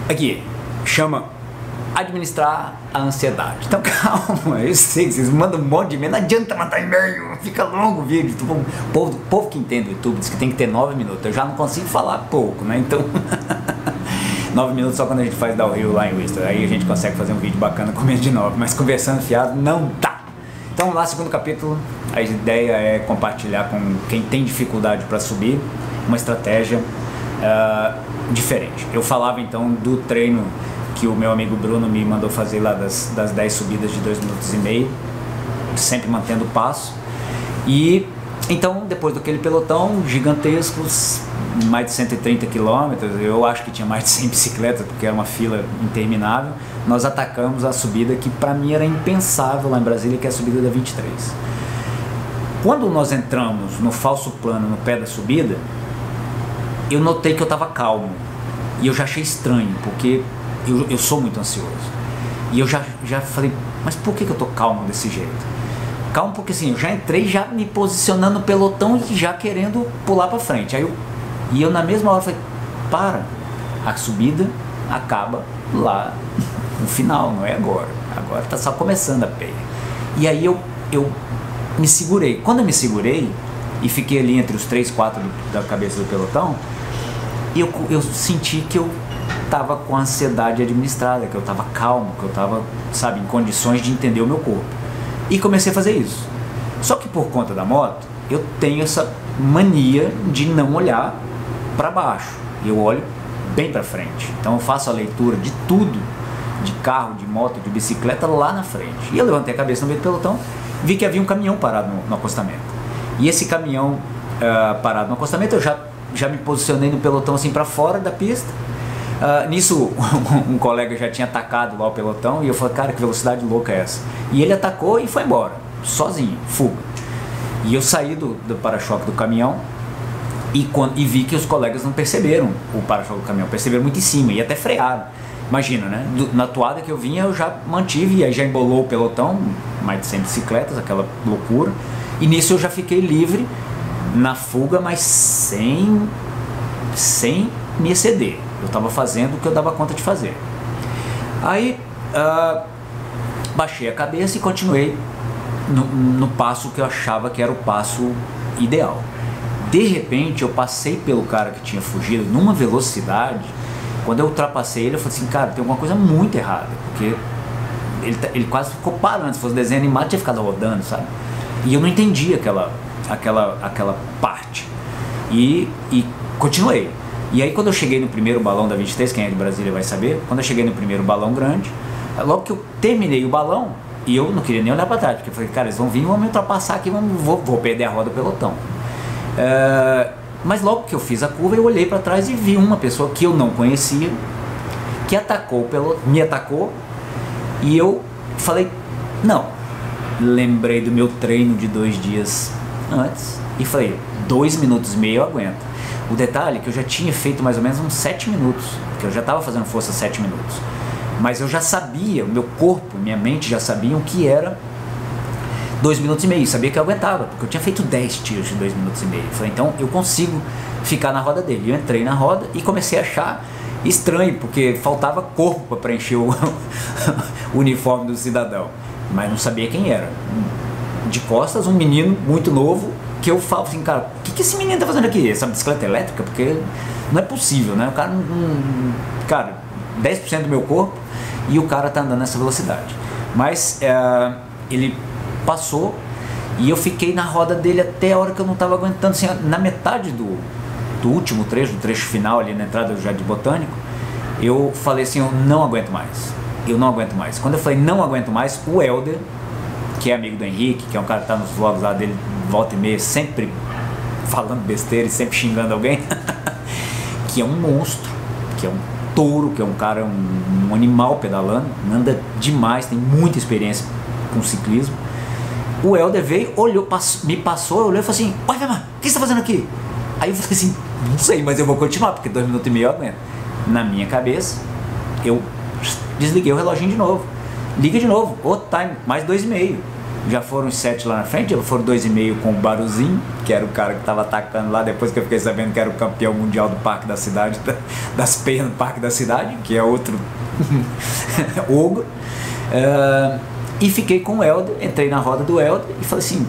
Aqui, chama administrar a ansiedade. Então calma, eu sei que vocês mandam um monte de e-mail, não adianta mandar e-mail, fica longo o vídeo. O povo que entende o YouTube diz que tem que ter 9 minutos, eu já não consigo falar pouco, né? Então 9 minutos só quando a gente faz downhill lá em Whistler, aí a gente consegue fazer um vídeo bacana com menos de 9, mas conversando fiado não dá. Então lá, segundo capítulo, a ideia é compartilhar com quem tem dificuldade para subir uma estratégia diferente. Eu falava então do treino que o meu amigo Bruno me mandou fazer lá das 10 subidas de 2 minutos e meio, sempre mantendo o passo. E então, depois daquele pelotão gigantescos, mais de 130 quilômetros, eu acho que tinha mais de 100 bicicletas, porque era uma fila interminável, nós atacamos a subida que para mim era impensável lá em Brasília, que é a subida da 23. Quando nós entramos no falso plano, no pé da subida, eu notei que eu estava calmo, e eu já achei estranho, porque eu sou muito ansioso. E eu já falei, mas por que eu tô calmo desse jeito? Calmo porque assim, eu já entrei já me posicionando no pelotão e já querendo pular para frente. E eu na mesma hora falei, para, a subida acaba lá no final, não é agora. Agora tá só começando a peia. E aí eu me segurei. Quando eu me segurei e fiquei ali entre os 3, 4 da cabeça do pelotão, eu senti que eu estava com a ansiedade administrada, que eu estava calmo, que eu estava, sabe, em condições de entender o meu corpo. E comecei a fazer isso. Só que por conta da moto, eu tenho essa mania de não olhar para baixo. Eu olho bem para frente. Então eu faço a leitura de tudo, de carro, de moto, de bicicleta, lá na frente. E eu levantei a cabeça no meio do pelotão, vi que havia um caminhão parado no acostamento. E esse caminhão parado no acostamento, eu já me posicionei no pelotão assim para fora da pista. Nisso um colega já tinha atacado lá o pelotão e eu falei, cara, que velocidade louca é essa? E ele atacou e foi embora, sozinho, fuga. E eu saí do para-choque do caminhão e vi que os colegas não perceberam o para-choque do caminhão, perceberam muito em cima e até frearam. Imagina, né? Na toada que eu vinha eu já mantive e aí já embolou o pelotão, mais de 100 bicicletas, aquela loucura. E nisso eu já fiquei livre na fuga, mas sem me exceder. Eu estava fazendo o que eu dava conta de fazer. Aí baixei a cabeça e continuei no passo que eu achava que era o passo ideal. De repente eu passei pelo cara que tinha fugido numa velocidade. Quando eu ultrapassei ele, eu falei assim, cara, tem alguma coisa muito errada, porque ele quase ficou parando. Se fosse desenho animado, tinha ficado rodando, sabe? E eu não entendi aquela parte. E continuei. E aí quando eu cheguei no primeiro balão da 23, quem é de Brasília vai saber, quando eu cheguei no primeiro balão grande, logo que eu terminei o balão, e eu não queria nem olhar para trás, porque eu falei, cara, eles vão vir e vão me ultrapassar aqui, vou perder a roda do pelotão. Mas logo que eu fiz a curva, eu olhei para trás e vi uma pessoa que eu não conhecia, que me atacou, e eu falei, não. Lembrei do meu treino de 2 dias antes, e falei, 2 minutos e meio eu aguento. O detalhe é que eu já tinha feito mais ou menos uns 7 minutos, que eu já estava fazendo força 7 minutos. Mas eu já sabia, o meu corpo, minha mente já sabiam que era 2 minutos e meio, sabia que eu aguentava, porque eu tinha feito 10 tiros de 2 minutos e meio. Eu falei, então eu consigo ficar na roda dele. Eu entrei na roda e comecei a achar estranho, porque faltava corpo para preencher o uniforme do cidadão, mas não sabia quem era. De costas, um menino muito novo, que eu falo assim, cara, o que esse menino tá fazendo aqui? Essa bicicleta elétrica? Porque não é possível, né? O cara cara, 10% do meu corpo e o cara tá andando nessa velocidade. Mas ele passou e eu fiquei na roda dele até a hora que eu não tava aguentando. Assim, na metade do último trecho, do trecho final ali na entrada do Jardim Botânico, eu falei assim, eu não aguento mais. Eu não aguento mais. Quando eu falei não aguento mais, o Helder, que é amigo do Henrique, que é um cara que tá nos vlogs lá dele, volta e meia, sempre falando besteira e sempre xingando alguém, que é um monstro, que é um touro, que é um cara, um animal pedalando, anda demais, tem muita experiência com ciclismo. O Helder veio, olhou, me passou, olhou e falou assim, oi, Vemar, o que você tá fazendo aqui? Aí eu falei assim, não sei, mas eu vou continuar, porque 2 minutos e meio eu aguento. Na minha cabeça, eu desliguei o reloginho de novo. Liga de novo, outro time, mais 2,5. Já foram os 7 lá na frente, já foram 2,5 com o Baruzinho, que era o cara que estava atacando lá, depois que eu fiquei sabendo que era o campeão mundial do Parque da Cidade, das peias no Parque da Cidade, que é outro ogro. E fiquei com o Helder, entrei na roda do Helder e falei assim,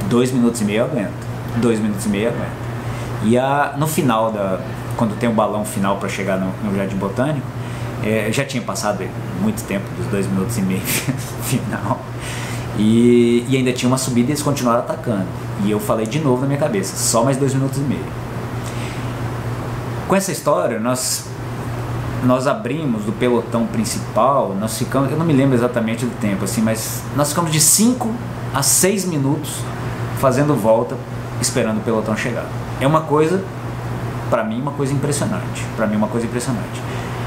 2 minutos e meio eu aguento, 2 minutos e meio eu aguento. E no final, quando tem o balão final para chegar no Jardim Botânico, já tinha passado muito tempo dos 2 minutos e meio final. E ainda tinha uma subida e eles continuaram atacando. E eu falei de novo na minha cabeça, só mais 2 minutos e meio. Com essa história, nós abrimos do pelotão principal, nós ficamos, eu não me lembro exatamente do tempo, assim, mas nós ficamos de 5 a 6 minutos fazendo volta, esperando o pelotão chegar. É uma coisa, para mim, uma coisa impressionante. Para mim, uma coisa impressionante.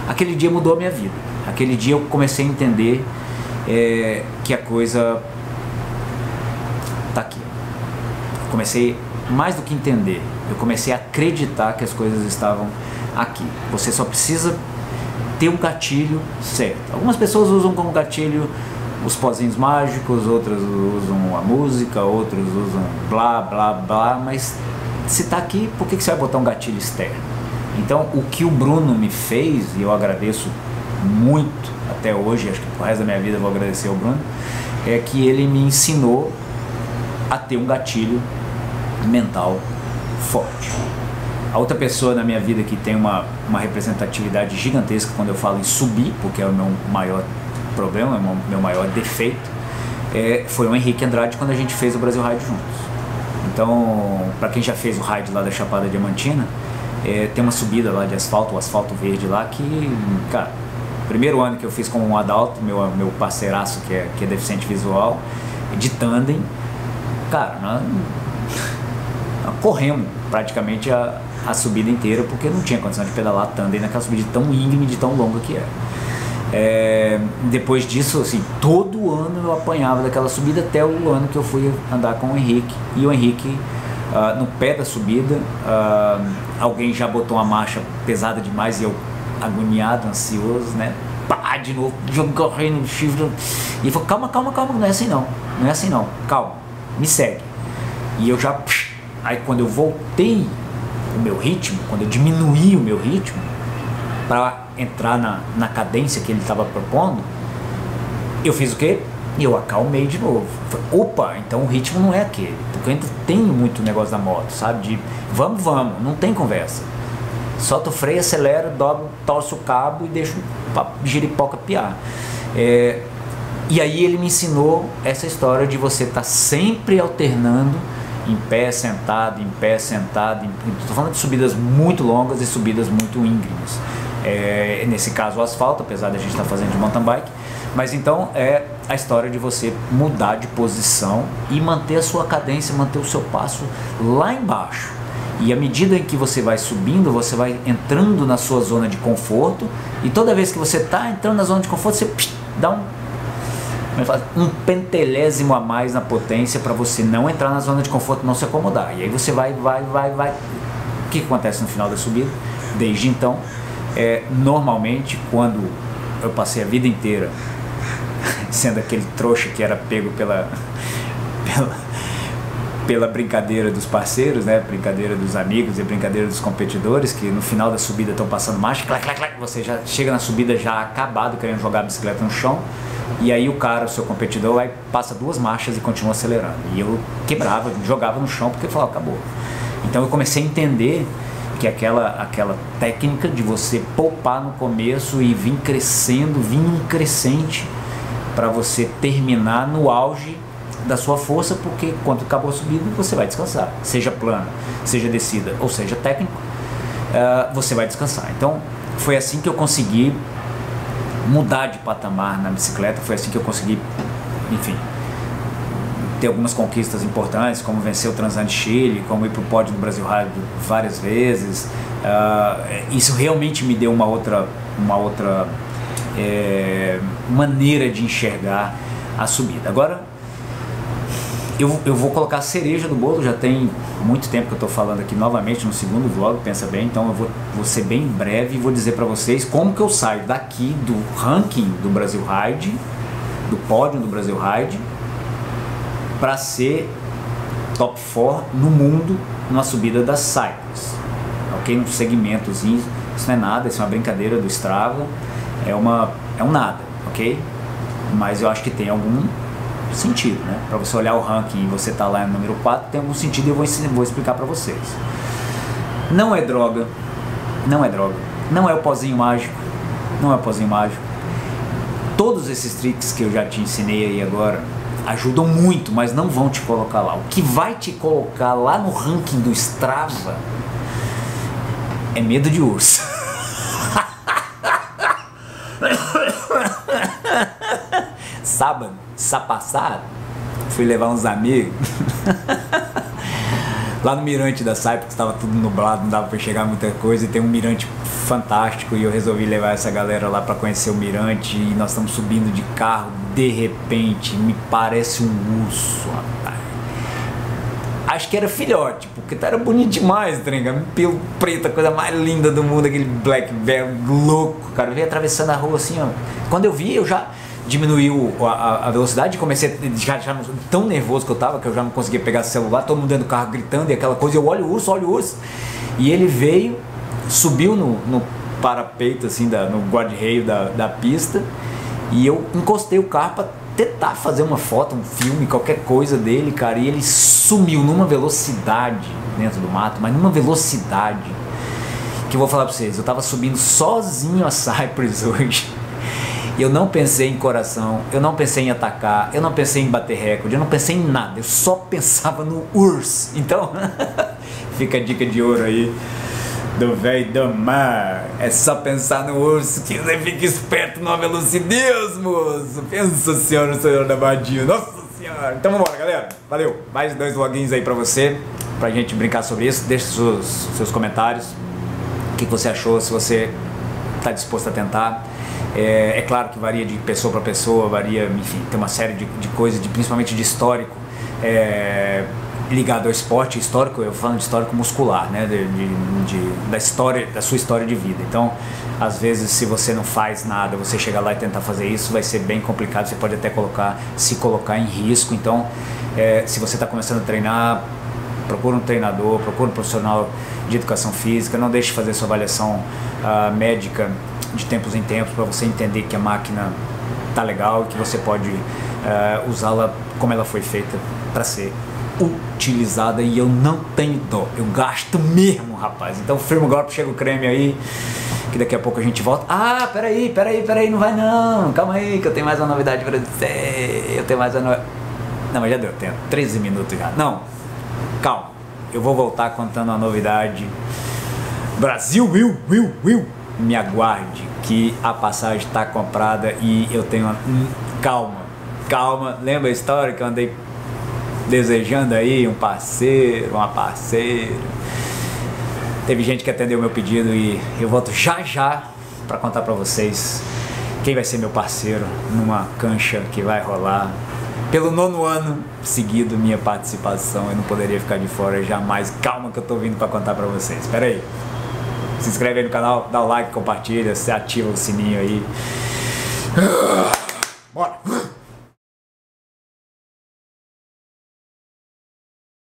Aquele dia mudou a minha vida. Aquele dia eu comecei a entender que a coisa tá aqui. Comecei, mais do que entender, eu comecei a acreditar que as coisas estavam aqui. Você só precisa ter um gatilho certo. Algumas pessoas usam como gatilho os pozinhos mágicos, outras usam a música, outros usam blá blá blá, mas se tá aqui, por que você vai botar um gatilho externo? Então, o que o Bruno me fez, e eu agradeço muito até hoje, acho que pro resto da minha vida eu vou agradecer ao Bruno, é que ele me ensinou a ter um gatilho mental forte. A outra pessoa na minha vida que tem uma representatividade gigantesca quando eu falo em subir, porque é o meu maior problema, é o meu maior defeito, foi o Henrique Andrade quando a gente fez o Brasil Ride juntos. Então, para quem já fez o ride lá da Chapada Diamantina, tem uma subida lá de asfalto, o asfalto verde lá, que, cara, primeiro ano que eu fiz com um Adalto, meu parceiraço que é deficiente visual, de tandem, cara, nós corremos praticamente a subida inteira, porque não tinha condição de pedalar tandem naquela subida tão íngreme, de tão longa que é. Depois disso, assim, todo ano eu apanhava daquela subida, até o ano que eu fui andar com o Henrique. E o Henrique, no pé da subida, alguém já botou uma marcha pesada demais e eu, agoniado, ansioso, né? Pá, de novo, correndo no chifre. E ele falou, calma, não é assim não, calma, me segue. E eu já, aí quando eu voltei o meu ritmo, quando eu diminuí o meu ritmo, para entrar na cadência que ele estava propondo, eu fiz o quê? Eu acalmei de novo. Falei, opa, então o ritmo não é aquele, porque eu ainda tenho muito negócio da moto, sabe? De vamos, não tem conversa. Solta o freio, acelera, dobra, torce o cabo e deixa o giripoca piar. E aí ele me ensinou essa história de você estar sempre alternando em pé, sentado, estou falando de subidas muito longas e subidas muito íngremes. Nesse caso o asfalto, apesar de a gente estar fazendo de mountain bike, mas então é a história de você mudar de posição e manter a sua cadência, manter o seu passo lá embaixo. E à medida em que você vai subindo, você vai entrando na sua zona de conforto, e toda vez que você está entrando na zona de conforto, você dá um pentelésimo a mais na potência para você não entrar na zona de conforto, não se acomodar. E aí você vai. O que acontece no final da subida? Desde então, normalmente, quando eu passei a vida inteira sendo aquele trouxa que era pego pela brincadeira dos parceiros, né? Brincadeira dos amigos e brincadeira dos competidores, que no final da subida estão passando marcha, você já chega na subida já acabado, querendo jogar a bicicleta no chão, e aí o seu competidor, passa 2 marchas e continua acelerando. E eu quebrava, jogava no chão, porque eu falava, acabou. Então eu comecei a entender que aquela técnica de você poupar no começo e vir crescendo, vir em crescente, para você terminar no auge da sua força, porque quando acabou a subida você vai descansar, seja plano, seja descida ou seja técnico, você vai descansar. Então foi assim que eu consegui mudar de patamar na bicicleta, foi assim que eu consegui, enfim, ter algumas conquistas importantes, como vencer o Transam Chile, como ir para o pódio do Brasil Ride várias vezes. Isso realmente me deu uma outra maneira de enxergar a subida. Agora eu vou colocar a cereja do bolo, já tem muito tempo que eu estou falando aqui novamente no segundo vlog, pensa bem, então eu vou ser bem breve e vou dizer para vocês como que eu saio daqui do ranking do Brasil Ride, do pódio do Brasil Ride, para ser top 4 no mundo numa subida das Cycles, ok? Um segmentozinho, isso não é nada, isso é uma brincadeira do Strava, é um nada, ok? Mas eu acho que tem algum sentido, né? Para você olhar o ranking e você tá lá no número 4, tem algum sentido e eu vou explicar para vocês. Não é droga, não é droga, não é o pozinho mágico, não é o pozinho mágico. Todos esses tricks que eu já te ensinei aí agora ajudam muito, mas não vão te colocar lá. O que vai te colocar lá no ranking do Strava é medo de urso. Sábado passado, fui levar uns amigos lá no mirante da Cyprus, estava tudo nublado, não dava para enxergar muita coisa, e tem um mirante fantástico, e eu resolvi levar essa galera lá para conhecer o mirante, e nós estamos subindo de carro, de repente me parece um urso, rapaz. Acho que era filhote, porque era bonito demais, tá ligado? Pelo preto, a coisa mais linda do mundo, aquele black bear louco, cara. Eu veio atravessando a rua assim, ó. Quando eu vi, eu já diminuiu a velocidade e comecei já tão nervoso que eu tava, que eu já não conseguia pegar o celular, todo mundo dentro do carro gritando e aquela coisa, eu olho o urso, e ele veio, subiu no parapeito, assim, no guarda-reio da pista, e eu encostei o carro pra tentar fazer uma foto, um filme, qualquer coisa dele, cara, e ele sumiu numa velocidade dentro do mato, mas numa velocidade que eu vou falar pra vocês, eu tava subindo sozinho a Cyprus hoje. Eu não pensei em coração, eu não pensei em atacar, eu não pensei em bater recorde, eu não pensei em nada, eu só pensava no urso. Então, fica a dica de ouro aí do velho do mar. É só pensar no urso que você fica esperto numa velocidade, moço. Pensa, senhora da Badia, nossa senhora. Então vambora, galera. Valeu. Mais 2 logins aí pra você, pra gente brincar sobre isso. Deixa seus comentários. O que você achou, se você tá disposto a tentar. É claro que varia de pessoa para pessoa, varia, enfim, tem uma série de coisas, principalmente de histórico, ligado ao esporte histórico, eu falo de histórico muscular, né, da sua história de vida. Então, às vezes, se você não faz nada, você chegar lá e tentar fazer isso, vai ser bem complicado, você pode até se colocar em risco. Então, se você está começando a treinar, procura um treinador, procura um profissional de educação física, não deixe de fazer sua avaliação médica de tempos em tempos, para você entender que a máquina tá legal e que você pode usá-la como ela foi feita para ser utilizada, e eu não tenho dó, eu gasto mesmo, rapaz. Então firma o golpe, chega o creme aí, que daqui a pouco a gente volta. Ah, peraí, não vai não, calma aí que eu tenho mais uma novidade para dizer, eu tenho mais uma novidade. Não, mas já deu tempo, 13 minutos já. Não, calma, eu vou voltar contando uma novidade. Brasil, me aguarde, que a passagem está comprada e eu tenho calma, lembra a história que eu andei desejando aí um parceiro, uma parceira? Teve gente que atendeu o meu pedido e eu volto já para contar para vocês quem vai ser meu parceiro numa cancha que vai rolar pelo 9º ano seguido, minha participação. Eu não poderia ficar de fora jamais. Calma que eu tô vindo para contar para vocês. Espera aí. Se inscreve aí no canal, dá o like, compartilha, você ativa o sininho aí. Bora!